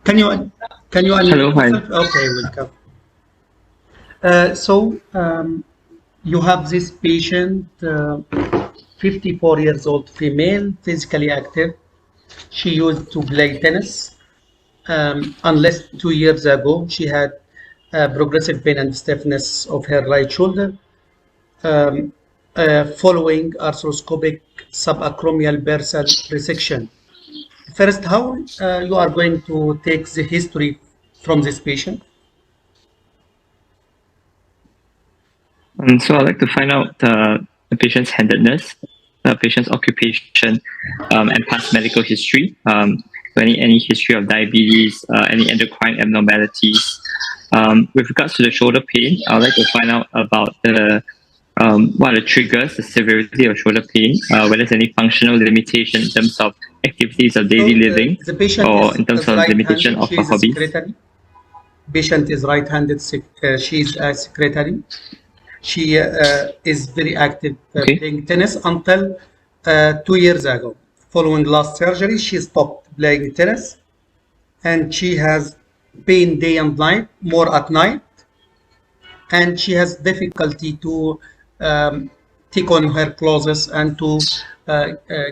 Can you unmute Hello, hi. yourself? Okay, welcome. You have this patient, 54 years old female, physically active. She used to play tennis. Unless 2 years ago, she had progressive pain and stiffness of her right shoulder um, following arthroscopic subacromial bursal resection. First, how you are going to take the history from this patient? So I'd like to find out the patient's handedness, the patient's occupation, and past medical history. Any history of diabetes, any endocrine abnormalities. With regards to the shoulder pain, I'd like to find out about the what are the triggers, the severity of shoulder pain, whether there's any functional limitation in terms of activities of daily living, The patient or in terms is of limitation right-handed. of She is a hobbies. secretary. Patient is right-handed. She is a secretary. She is very active Okay. playing tennis until 2 years ago. Following last surgery, she stopped playing tennis, and she has pain day and night, more at night, and she has difficulty to um, take on her clothes and to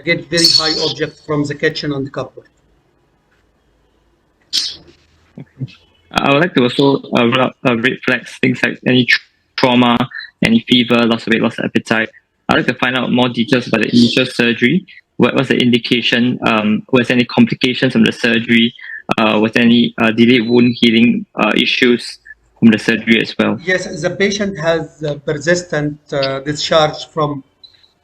get very high objects from the kitchen and the cupboard. I would like to also red flags things like any trauma, any fever, loss of weight, loss of appetite. I'd like to find out more details about the initial surgery. What was the indication? Was there any complications from the surgery? Was there any delayed wound healing issues from the surgery as well? Yes, the patient has persistent discharge from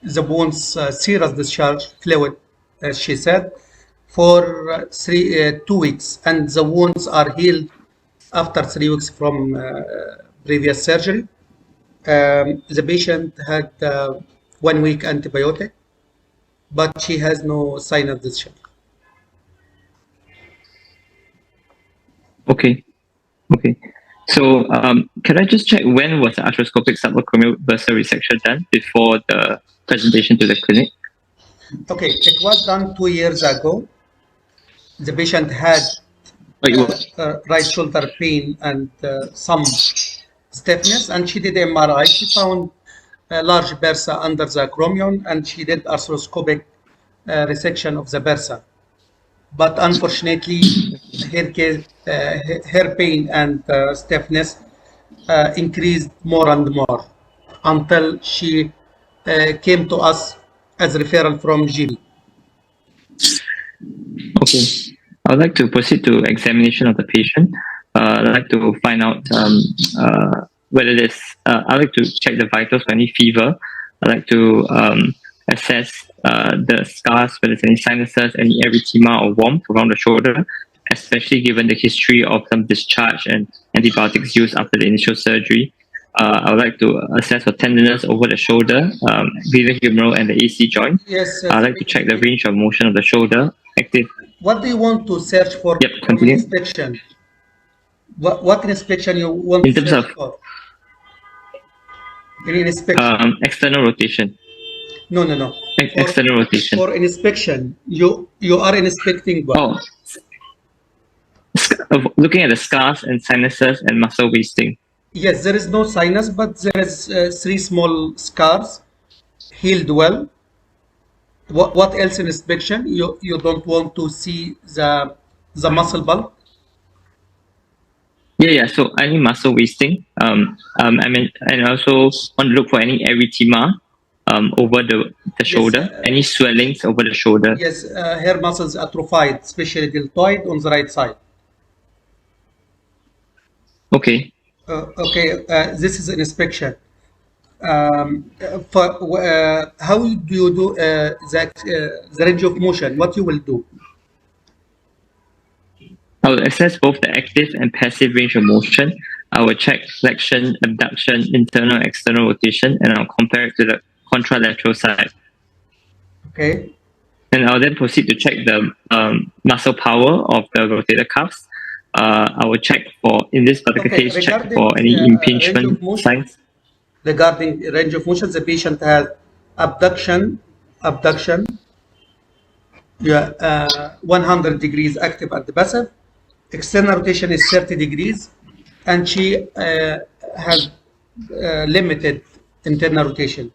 the bones, serous discharge fluid, as she said, for 2 weeks, and the wounds are healed after 3 weeks from previous surgery. The patient had 1 week antibiotic, but she has no sign of discharge. Okay. Okay. So can I just check when was the arthroscopic subacromial bursal resection done before the presentation to the clinic? Okay, it was done 2 years ago. The patient had right shoulder pain and some stiffness, and she did MRI. She found a large bursa under the acromion, and she did arthroscopic resection of the bursa. But unfortunately, her pain and stiffness increased more and more until she came to us as referral from GB. Okay. I would like to proceed to examination of the patient. I'd like to find out whether there's. I'd like to check the vitals for any fever. I'd like to assess the scars, whether there's any sinuses, any erythema or warmth around the shoulder, especially given the history of some discharge and antibiotics used after the initial surgery. I would like to assess for tenderness over the shoulder, glenohumeral and the AC joint. Yes. I'd like to check the range of motion of the shoulder, active. What do you want to search for? Yep, continue. Inspection? What inspection you want In to terms search of for? Any inspection? external rotation. No. External rotation. For inspection, you are inspecting what? Oh, looking at the scars and sinuses and muscle wasting. Yes, there is no sinus, but there is 3 small scars, healed well. What else in inspection? You don't want to see the muscle bulk? Yeah. So any muscle wasting. I mean, and also want to look for any erythema over the shoulder, any swellings over the shoulder. Yes, her muscles atrophied, especially deltoid on the right side. Okay. This is an inspection. How do you do the range of motion? What you will do? I will assess both the active and passive range of motion. I will check flexion, abduction, internal and external rotation, and I'll compare it to the contralateral side. Okay. And I'll then proceed to check the muscle power of the rotator cuffs. I will check for, in this particular case, check for any impingement signs. Regarding range of motion, the patient has abduction, 100 degrees active and passive, External rotation is 30 degrees, and she has limited internal rotation.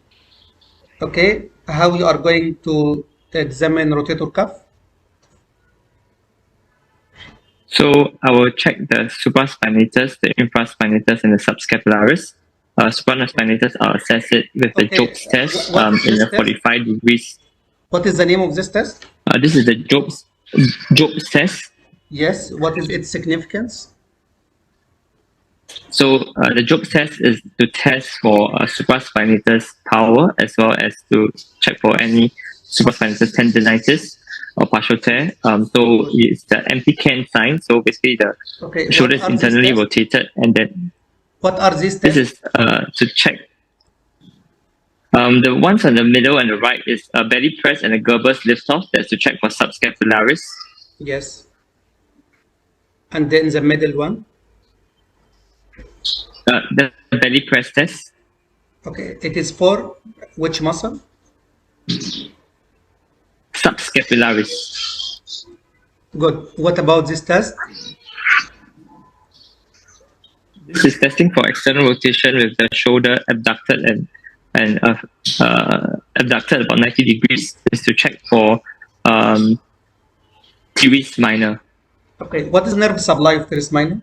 Okay, how you are going to examine rotator cuff? So I will check the supraspinatus, the infraspinatus, and the subscapularis. Supraspinatus, I'll assess it with the Okay, Jobs test what is in this a test? 45 degrees. What is the name of this test? This is the Jobs test. Yes, what is its significance? So the Jobs test is to test for supraspinatus power as well as to check for any supraspinatus tendinitis or partial tear. So it's the empty can sign. So basically the Okay, shoulder what is are these internally tests? rotated, and then What are these this tests? is to check. The ones on the middle and the right is a belly press and a Gerber's lift off. That's to check for subscapularis. Yes, and then the middle one. The belly press test. Okay, it is for which muscle? Subscapularis. Good. What about this test? This is testing for external rotation with the shoulder abducted and abducted about 90 degrees. Is to check for teres minor. Okay, what is nerve supply of teres minor?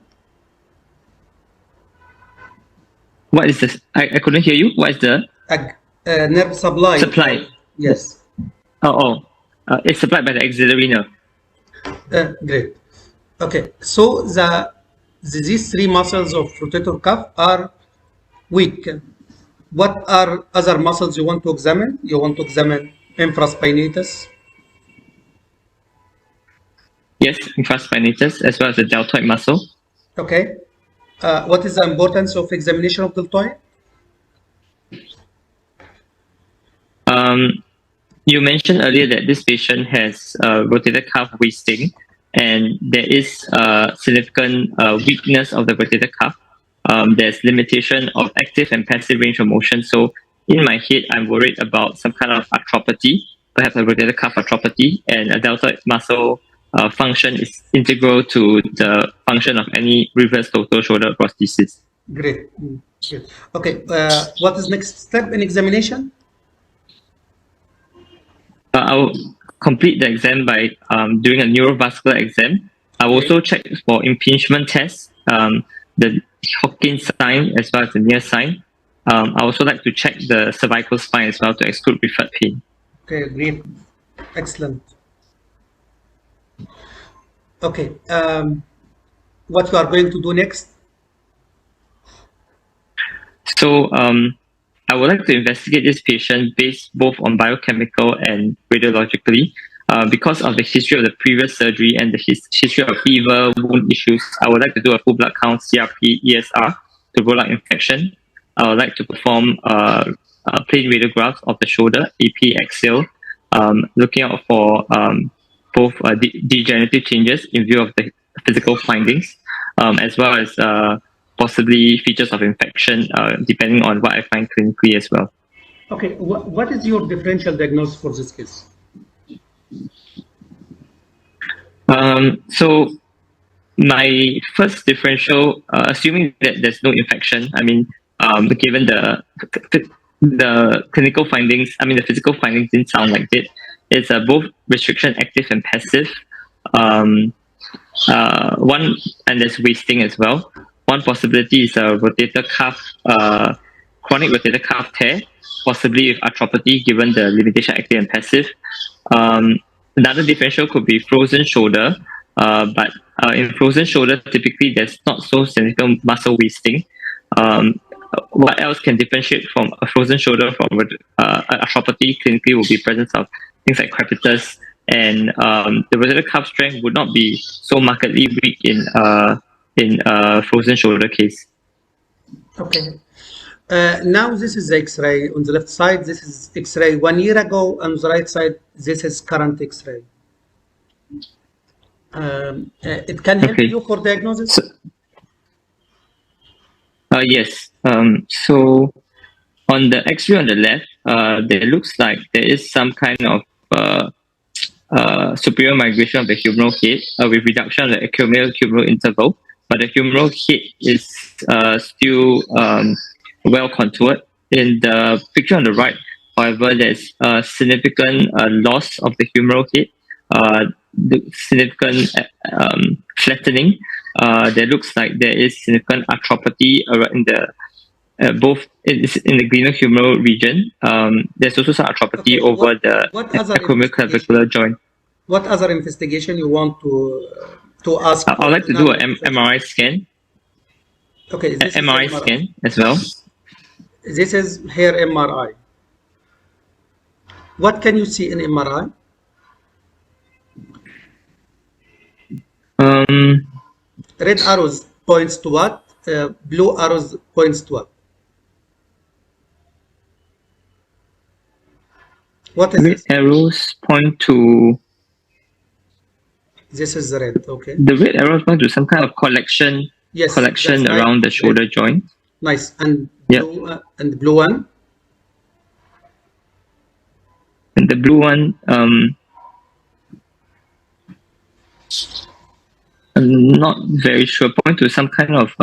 What is this? I couldn't hear you. What is the Nerve supply. supply? Yes. It's supplied by the axillary nerve. Great. Okay, so these three muscles of rotator cuff are weak. What are other muscles you want to examine? You want to examine infraspinatus. Yes, infraspinatus as well as the deltoid muscle. Okay. What is the importance of examination of deltoid? You mentioned earlier that this patient has rotator cuff wasting, and there is significant weakness of the rotator cuff. There's limitation of active and passive range of motion. So in my head, I'm worried about some kind of arthropthy, perhaps a rotator cuff arthropthy, and a deltoid muscle function is integral to the function of any reverse total shoulder prosthesis. Great. Great. Okay. What is next step in examination? I'll complete the exam by doing a neurovascular exam. I'll also check for impingement tests, the Hawkins sign as well as the near sign. I also like to check the cervical spine as well to exclude referred pain. Okay, great. Excellent. Okay. What you are going to do next? So I would like to investigate this patient based both on biochemical and radiologically. Because of the history of the previous surgery and the history of fever, wound issues, I would like to do a full blood count, CRP, ESR, to rule out infection. I would like to perform plain radiographs of the shoulder, AP, axial, looking out for both degenerative changes in view of the physical findings, as well as possibly features of infection, depending on what I find clinically as well. Okay, what is your differential diagnosis for this case? So my first differential, assuming that there's no infection, I mean, given the clinical findings, I mean, the physical findings didn't sound like it. It's both restriction, active and passive. One, and there's wasting as well. One possibility is a rotator cuff, chronic rotator cuff tear, possibly with arthropathy, given the limitation active and passive. Another differential could be frozen shoulder, but in frozen shoulder, typically there's not so significant muscle wasting. What else can differentiate from a frozen shoulder from arthropathy clinically will be presence of things like crepitus, and the rotator cuff strength would not be so markedly weak in frozen shoulder case. Okay. Now this is the X-ray on the left side. This is X-ray 1 year ago. On the right side, this is current X-ray. It can help you for diagnosis? Yes. So on the X-ray on the left, there looks like there is some kind of superior migration of the humeral head with reduction of the acromial-humeral interval, but the humeral head is still well contoured. In the picture on the right, however, there's a significant loss of the humeral head, the significant flattening. There looks like there is significant arthropthy in the both in the glenohumeral region. There's also some arthropathy over the acromioclavicular joint. What other investigation you want to ask? I'd like to do an MRI scan. Okay, this MRI is scan as well. This is hair MRI. What can you see in MRI? Red arrows points to what? Blue arrows points to what? What is red this? Arrows point to. This is the red. Okay. The red arrows point to some kind of collection. Yes. Collection around the shoulder joint. Nice. And blue, and the blue one. And the blue one. I'm not very sure. Point to some kind of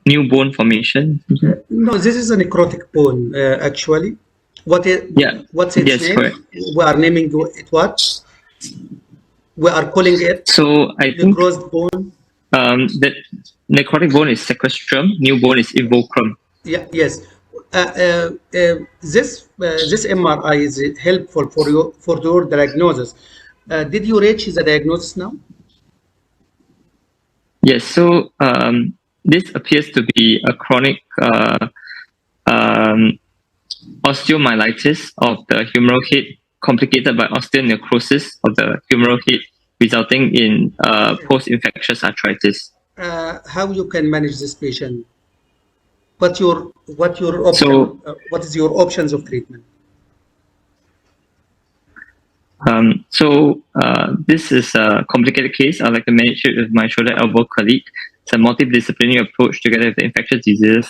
new bone formation. No, this is a necrotic bone actually. What's its name? Correct. We are naming it what? We are calling it. So I think necrosed bone. The necrotic bone is sequestrum. New bone is invulcrum. Yeah. Yes. This MRI is helpful for your diagnosis. Did you reach the diagnosis now? Yes. So this appears to be a chronic osteomyelitis of the humeral head, complicated by osteonecrosis of the humeral head, resulting in post-infectious arthritis. How you can manage this patient? What your option? So, what is your options of treatment? This is a complicated case. I'd like to manage it with my shoulder elbow colleague. It's a multidisciplinary approach together with the infectious diseases.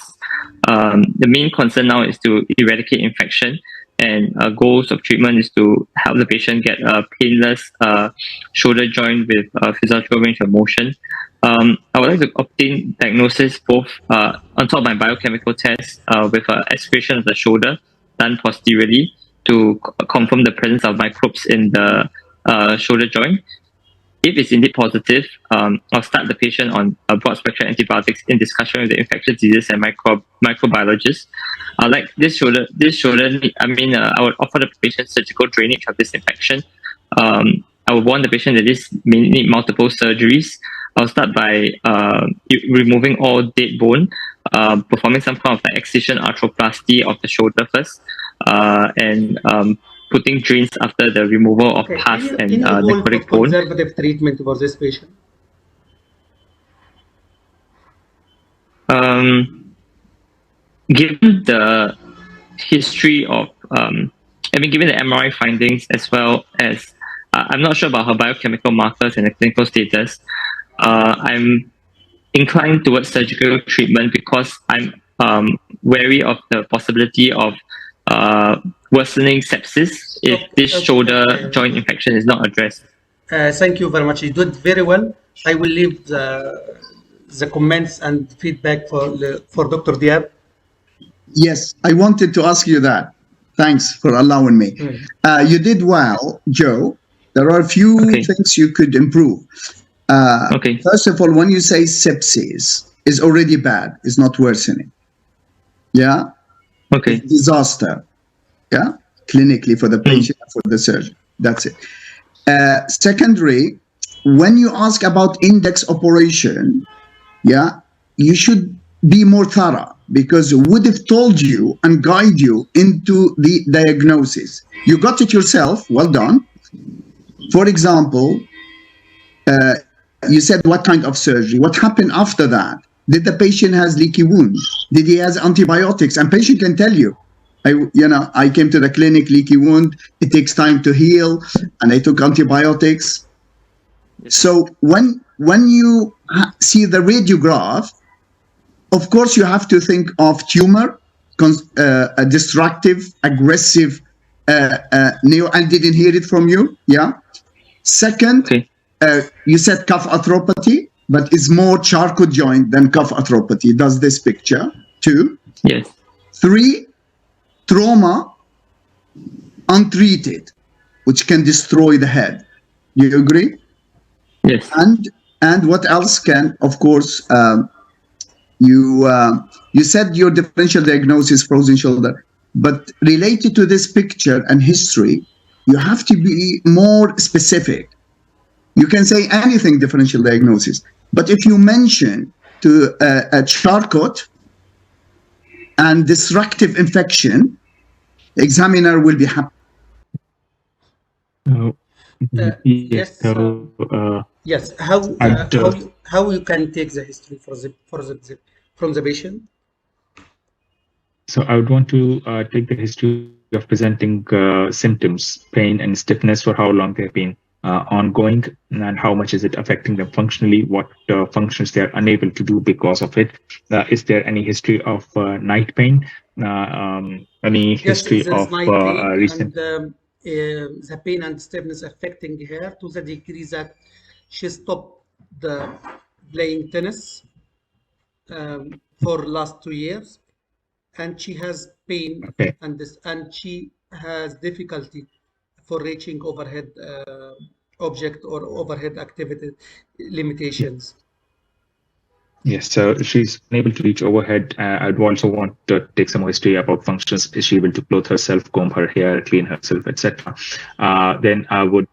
The main concern now is to eradicate infection, and goals of treatment is to help the patient get a painless shoulder joint with physiological range of motion. I would like to obtain diagnosis both on top of my biochemical test with aspiration of the shoulder done posteriorly to confirm the presence of microbes in the shoulder joint. If it's indeed positive, I'll start the patient on broad-spectrum antibiotics in discussion with the infectious disease and microbiologists. Like this shoulder, I would offer the patient surgical drainage of this infection. I would warn the patient that this may need multiple surgeries. I'll start by removing all dead bone, performing some kind of excision arthroplasty of the shoulder first, and putting drains after the removal of pus and necrotic bone. Conservative treatment for this patient? Given the history of, given the MRI findings as well as, I'm not sure about her biochemical markers and the clinical status, I'm inclined towards surgical treatment because I'm wary of the possibility of worsening sepsis if this shoulder joint infection is not addressed. Thank you very much. You did very well. I will leave the comments and feedback for Dr. Diab. Yes, I wanted to ask you that. Thanks for allowing me. You did well, Joe. There are a few things you could improve. First of all, when you say sepsis is already bad, it's not worsening. Yeah? Okay. It's disaster. Yeah? Clinically for the patient, for the surgeon. That's it. Secondary, when you ask about index operation, yeah, you should be more thorough because it would have told you and guide you into the diagnosis. You got it yourself. Well done. For example, you said what kind of surgery? What happened after that? Did the patient has leaky wound? Did he has antibiotics? And patient can tell you, I came to the clinic, leaky wound. It takes time to heal, and I took antibiotics. So when you see the radiograph, of course you have to think of tumor, a destructive, aggressive neo. I didn't hear it from you. Yeah. Second, Okay. You said cuff arthropathy, but is more Charcot joint than cuff arthropathy. Does this picture? 2. Yes. 3, trauma untreated, which can destroy the head. Do you agree? Yes. And what else can, of course, you said your differential diagnosis frozen shoulder, but related to this picture and history, you have to be more specific. You can say anything differential diagnosis, but if you mention to a Charcot and disruptive infection, the examiner will be happy. Yes. Yes. How you can take the history from the patient? So I would want to take the history of presenting symptoms, pain and stiffness, for how long they've been ongoing, and how much is it affecting them functionally, what functions they are unable to do because of it. Is there any history of night pain? Any history yes, there is of night pain recent? and the pain and stiffness affecting her to the degree that she stopped the playing tennis for last 2 years, and she has pain Okay. and she has difficulty for reaching overhead object or overhead activity limitations. Yes, so she's unable to reach overhead. I'd also want to take some more history about functions. Is she able to clothe herself, comb her hair, clean herself, etc.? Then I would,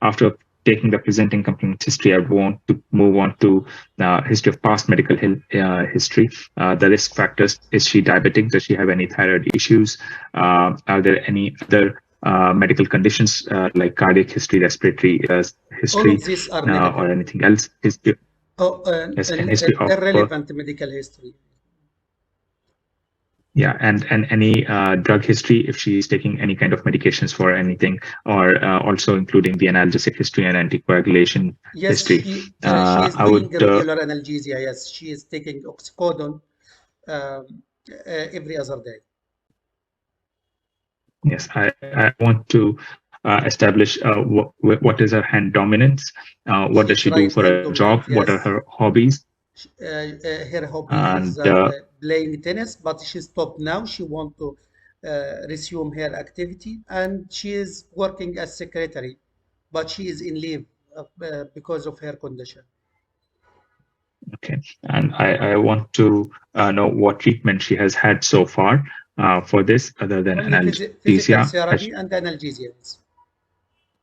after taking the presenting complaint history, I would want to move on to history of past medical history. The risk factors: is she diabetic? Does she have any thyroid issues? Are there any other medical conditions like cardiac history, respiratory history, All of these are negative. or anything else? Yes, and history of irrelevant medical history. Yeah, and any drug history if she is taking any kind of medications for anything, or also including the analgesic history and anticoagulation history. She is I doing would regular analgesia. Yes, she is taking oxycodone every other day. Yes, I want to establish what is her hand dominance, what does she do for a job, what are her hobbies. Her hobby is playing tennis, but she stopped now. She wants to resume her activity, and she is working as secretary, but she is in leave because of her condition. Okay, and I want to know what treatment she has had so far for this, other than analgesia. Physical therapy and analgesia.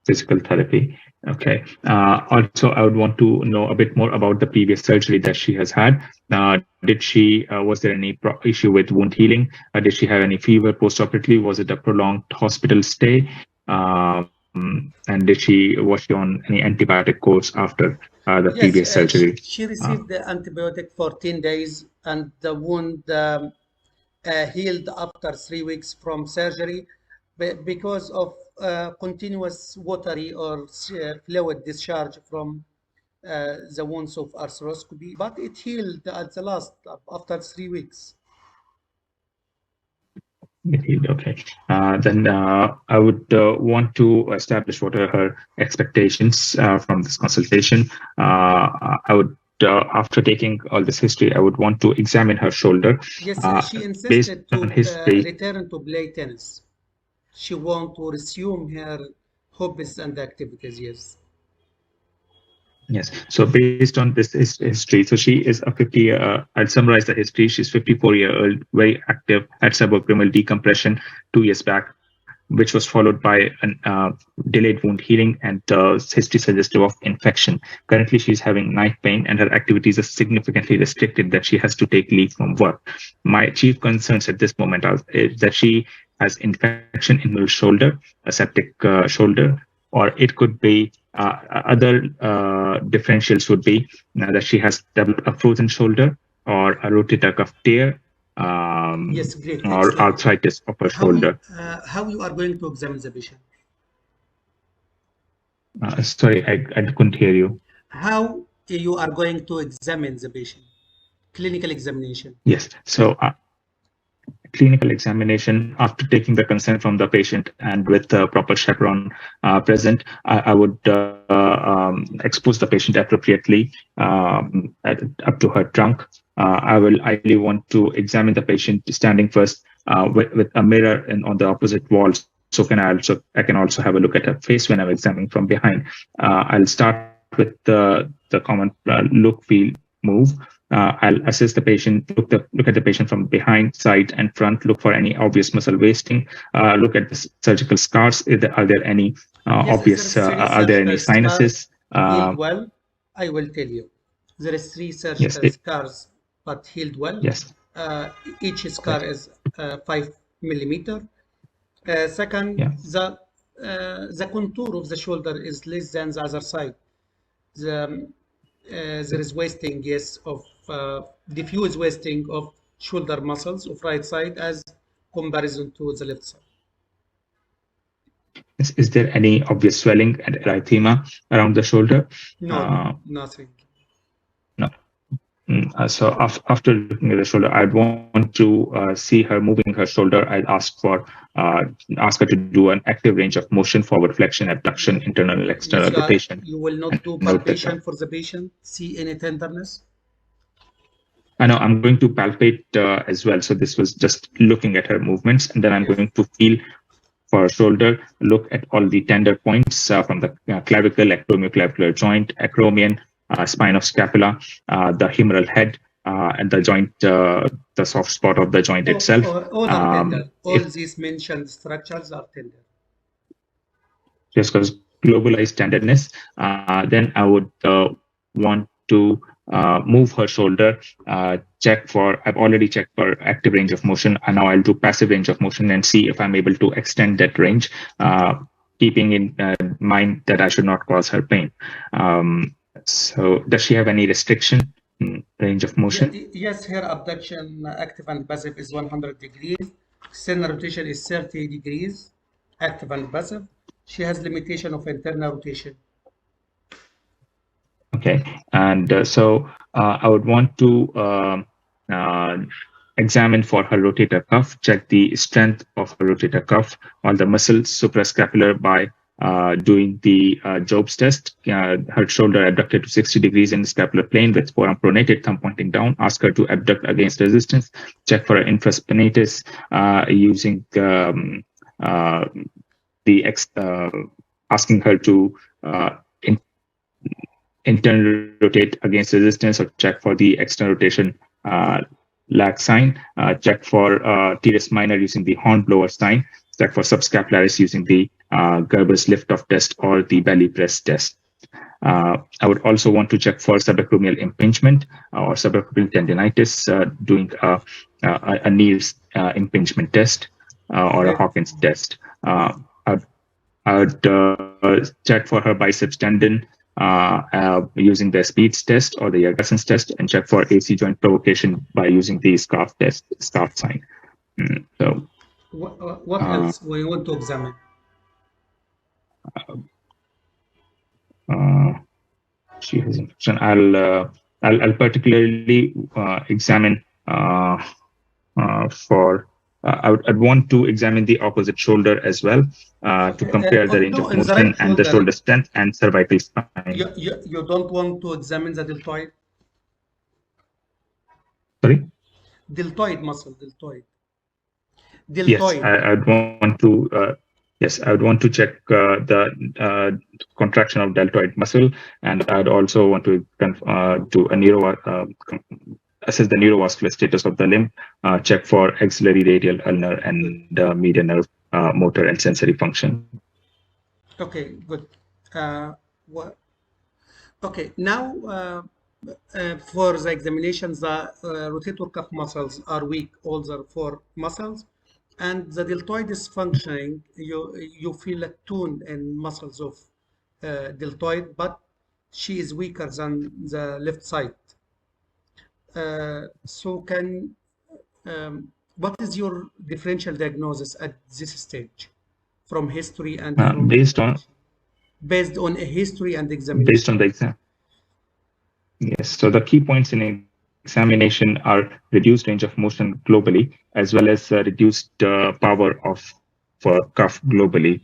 Physical therapy. Okay. Also, I would want to know a bit more about the previous surgery that she has had. Did she? Was there any issue with wound healing? Did she have any fever post-operatively? Was it a prolonged hospital stay? And was she on any antibiotic course after the previous surgery? She received the antibiotic for 10 days, and the wound healed after 3 weeks from surgery because of continuous watery or fluid discharge from the wounds of arthroscopy, but it healed at the last after 3 weeks. Okay. Then I would want to establish what are her expectations from this consultation. I would, after taking all this history, I would want to examine her shoulder. Yes, she insisted to return to play tennis. She wants to resume her hobbies and activities, yes. Yes. So based on this history, so she is a 50. I'll summarize the history. She's 54-year-old, very active, had subacromial decompression 2 years back, which was followed by an delayed wound healing and history suggestive of infection. Currently, she's having night pain and her activities are significantly restricted, that she has to take leave from work. My chief concerns at this moment are that she has infection in middle shoulder, a septic shoulder, or it could be other differentials would be that she has developed a frozen shoulder or a rotator cuff tear, yes, great. or arthritis of her shoulder. How you are going to examine the patient? Sorry, I couldn't hear you. How you are going to examine the patient? Clinical examination. Yes. So clinical examination after taking the consent from the patient and with the proper chaperone present, I would expose the patient appropriately up to her trunk. I will ideally want to examine the patient standing first with a mirror on the opposite wall. So I can also have a look at her face when I'm examining from behind. I'll start with the common look, feel, move. I'll assess the patient, look at the patient from behind, side, and front. Look for any obvious muscle wasting. Look at the surgical scars. Are there any obvious? Are there any sinuses? Healed well. I will tell you. There is 3 surgical scars, but healed well. Yes. Each scar is 5 millimeter. Second, the contour of the shoulder is less than the other side. There is wasting, yes, of diffuse wasting of shoulder muscles of right side as comparison to the left side. Is there any obvious swelling and erythema around the shoulder? No, nothing. No. So after looking at the shoulder, I'd want to see her moving her shoulder. I'd ask her to do an active range of motion, forward flexion, abduction, internal and external rotation. You will not do palpation for the patient, see any tenderness? I know I'm going to palpate as well. So this was just looking at her movements, and then I'm going to feel for her shoulder, look at all the tender points from the clavicle, acromioclavicular joint, acromion, spine of scapula, the humeral head, and the joint, the soft spot of the joint itself. All are tender. All these mentioned structures are tender. Just because globalized tenderness, then I would want to move her shoulder, I've already checked for active range of motion, and now I'll do passive range of motion and see if I'm able to extend that range, keeping in mind that I should not cause her pain. So does she have any restriction in range of motion? Yes, her abduction, active and passive, is 100 degrees. External rotation is 30 degrees, active and passive. She has limitation of internal rotation. Okay, and so I would want to examine for her rotator cuff, check the strength of her rotator cuff, all the muscles suprascapular by doing the Job's test. Her shoulder abducted to 60 degrees in the scapular plane with forearm pronated, thumb pointing down. Ask her to abduct against resistance. Check for her infraspinatus using asking her to internal rotate against resistance, or check for the external rotation lag sign. Check for teres minor using the hornblower sign. Check for subscapularis using the Gerber's lift-off test or the belly press test. I would also want to check for subacromial impingement or subacromial tendinitis, doing a Neal's impingement test or a Hawkins test. I would check for her biceps tendon using the Speed's test or the Yergason's test, and check for AC joint provocation by using the scarf test, scarf sign. So, what else we want to examine? She has infection. I'll particularly examine for. I'd want to examine the opposite shoulder as well to compare the range of motion and the shoulder strength and cervical spine. You don't want to examine the deltoid? Sorry? Deltoid muscle, deltoid. Yes, I'd want to. Yes, I would want to check the contraction of deltoid muscle, and I'd also want to do a assess the neurovascular status of the limb, check for axillary radial ulnar and median nerve motor and sensory function. Okay, good. Okay, now for the examinations, the rotator cuff muscles are weak, all the 4 muscles, and the deltoid is functioning. You feel a tone in muscles of deltoid, but she is weaker than the left side. So what is your differential diagnosis at this stage from history and based on a history and examination? Based on the exam. Yes, so the key points in examination are reduced range of motion globally, as well as reduced power of cuff globally.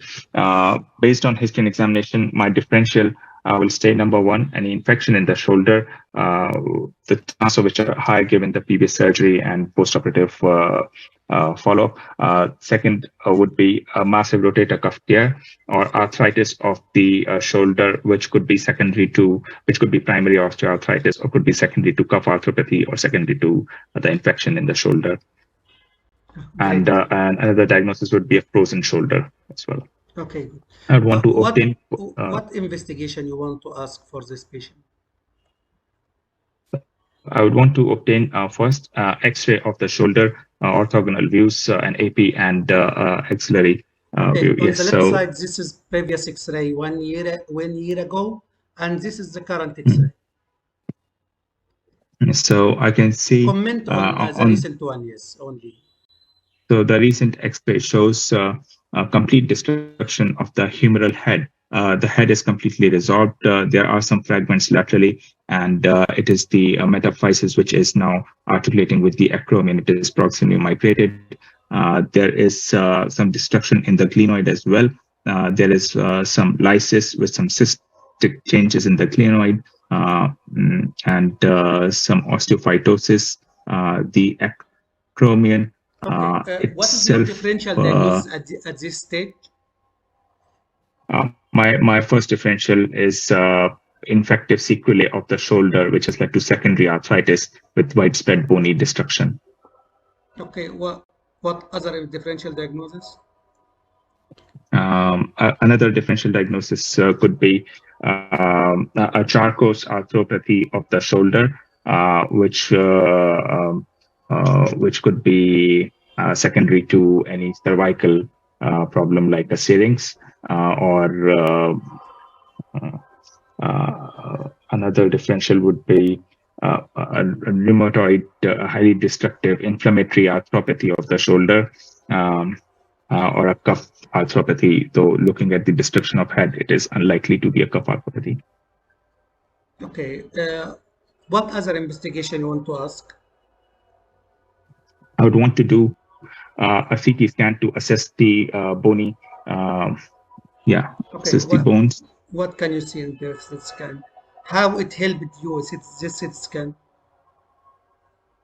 Based on history and examination, my differential will stay number one, any infection in the shoulder, the chances of which are high given the previous surgery and postoperative follow-up. Second would be a massive rotator cuff tear or arthritis of the shoulder, which could be primary osteoarthritis, or could be secondary to cuff arthropathy, or secondary to the infection in the shoulder. And another diagnosis would be a frozen shoulder as well. Okay. I would want to obtain what investigation you want to ask for this patient? I would want to obtain first X-ray of the shoulder, orthogonal views, an AP and axillary view. On Yes. the left side, this is previous X-ray 1 year ago, and this is the current X-ray. So I can see. Comment on the recent one, yes, only. So the recent X-ray shows complete destruction of the humeral head. The head is completely resolved. There are some fragments laterally, and it is the metaphysis which is now articulating with the acromion. It is proximally migrated. There is some destruction in the glenoid as well. There is some lysis with some cystic changes in the glenoid, and some osteophytosis. The acromion what is your differential diagnosis at this stage? My first differential is infective sequelae of the shoulder, which has led to secondary arthritis with widespread bony destruction. Okay, what other differential diagnosis? Another differential diagnosis could be a Charcot's arthropathy of the shoulder, which could be secondary to any cervical problem like a syrinx, or another differential would be a rheumatoid, highly destructive inflammatory arthropathy of the shoulder, or a cuff arthropathy. Though looking at the destruction of head, it is unlikely to be a cuff arthropathy. Okay. What other investigation you want to ask? I would want to do a CT scan to assess the bony, assess the bones. What can you see in the CT scan? How it helped you, this CT scan?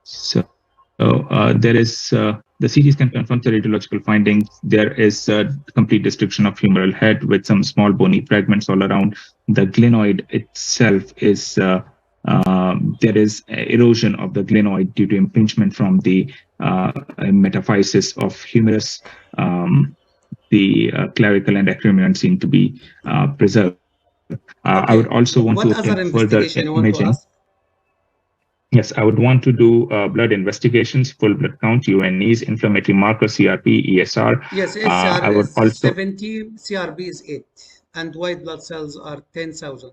So there is the CT scan confirms the radiological findings. There is a complete destruction of humeral head with some small bony fragments all around. The glenoid itself is there is erosion of the glenoid due to impingement from the metaphysis of humerus. The clavicle and acromion seem to be preserved. I would also want to obtain further imaging. Yes, I would want to do blood investigations, full blood count, UNEs, inflammatory marker, CRP, ESR. Yes, ESR is also 70, CRP is 8, and white blood cells are 10,000.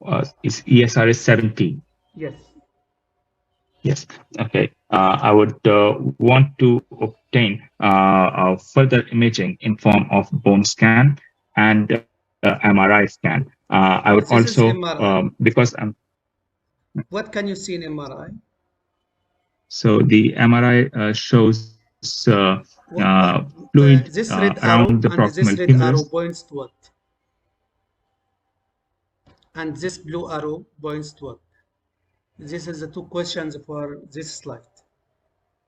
ESR is 70. Yes. Yes. Okay. I would want to obtain further imaging in form of bone scan and MRI scan. I would also, because I'm. What can you see in MRI? So the MRI shows fluid this red around the and proximal this red humerus. Arrow points to what? And this blue arrow points to what? This is the two questions for this slide.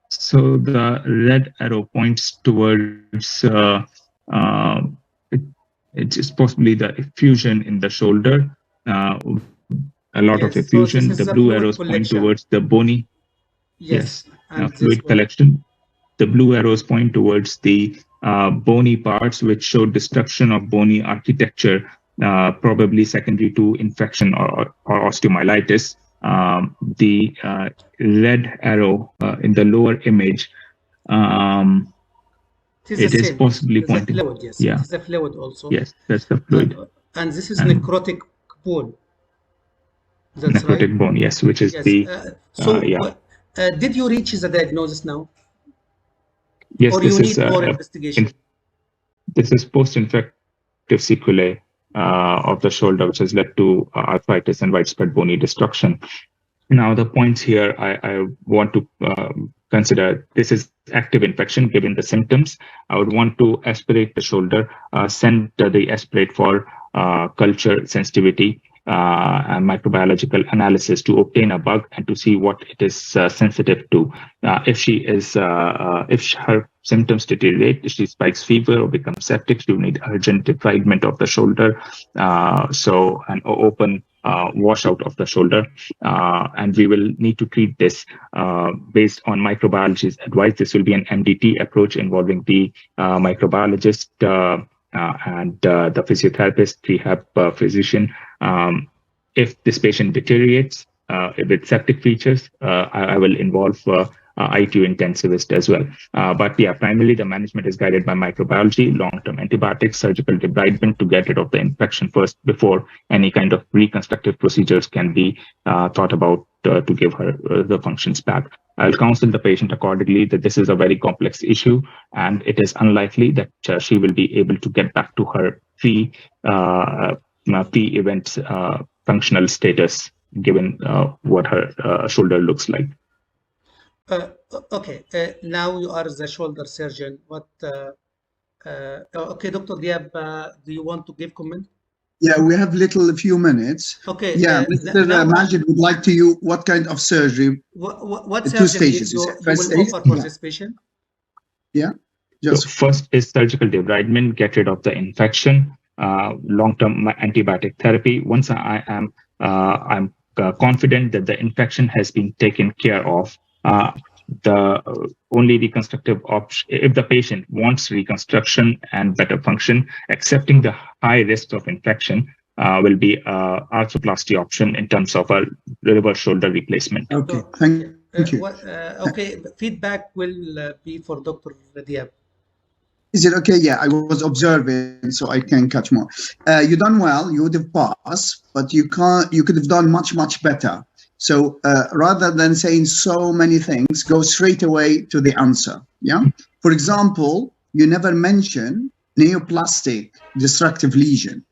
So the red arrow points towards it is possibly the effusion in the shoulder. A lot of effusion. So the blue arrows point towards the bony. Yes. Fluid collection. The blue arrows point towards the bony parts, which show destruction of bony architecture, probably secondary to infection or osteomyelitis. The red arrow in the lower image, it is possibly pointing. Fluid, yes. Yeah. It is a fluid also. Yes, that's the fluid. And this is necrotic bone. That's necrotic right? Bone, yes, which is the. Did you reach the diagnosis now? Yes, or this you is need more investigation? This is post-infective sequelae of the shoulder, which has led to arthritis and widespread bony destruction. Now, the points here I want to consider, this is active infection. Given the symptoms, I would want to aspirate the shoulder, send the aspirate for culture sensitivity and microbiological analysis to obtain a bug and to see what it is sensitive to. If her symptoms deteriorate, if she spikes fever or becomes septic, she will need urgent debridement of the shoulder, so an open washout of the shoulder, and we will need to treat this based on microbiologist's advice. This will be an MDT approach involving the microbiologist and the physiotherapist, rehab physician. If this patient deteriorates with septic features, I will involve ITU intensivist as well. But yeah, primarily the management is guided by microbiology, long-term antibiotics, surgical debridement to get rid of the infection first before any kind of reconstructive procedures can be thought about to give her the functions back. I'll counsel the patient accordingly that this is a very complex issue and it is unlikely that she will be able to get back to her pre-event functional status given what her shoulder looks like. Okay, now you are the shoulder surgeon. Okay, Dr. Diab, do you want to give comment? Yeah, we have a few minutes. Okay. Yeah, Mr. Majid would like to you what kind of surgery? What two surgery stages. you First will stage? offer for this patient? Yeah. So first is surgical debridement, get rid of the infection, long-term antibiotic therapy. Once I'm confident that the infection has been taken care of, the only reconstructive option, if the patient wants reconstruction and better function, accepting the high risk of infection, will be arthroplasty option in terms of a reverse shoulder replacement. Okay, thank you. Okay, feedback will be for Dr. Diab. Is it okay? Yeah, I was observing, so I can catch more. You done well. You would have passed, but you can't. You could have done much better. So rather than saying so many things, go straight away to the answer. Yeah. For example, you never mention neoplastic destructive lesion,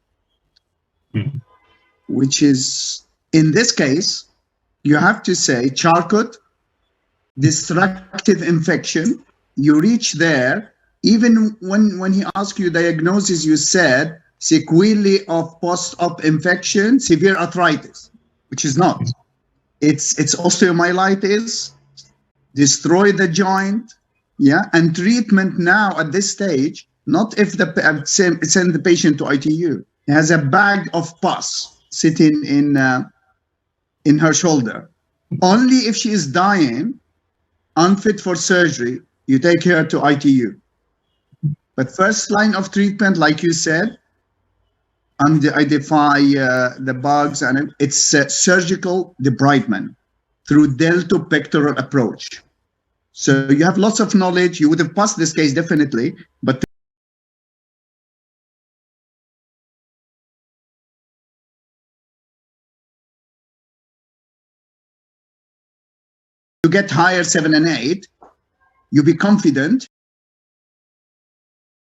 which is in this case, you have to say Charcot destructive infection. You reach there. Even when he asked you diagnosis, you said sequelae of post-op infection, severe arthritis, which is not. It's osteomyelitis, destroy the joint, yeah, and treatment now at this stage, not if send the patient to ITU. It has a bag of pus sitting in her shoulder. Only if she is dying, unfit for surgery, you take her to ITU. But first line of treatment, like you said, identify the bugs, and it's surgical debridement through deltopectoral approach. So you have lots of knowledge. You would have passed this case definitely, but to get higher 7 and 8, you be confident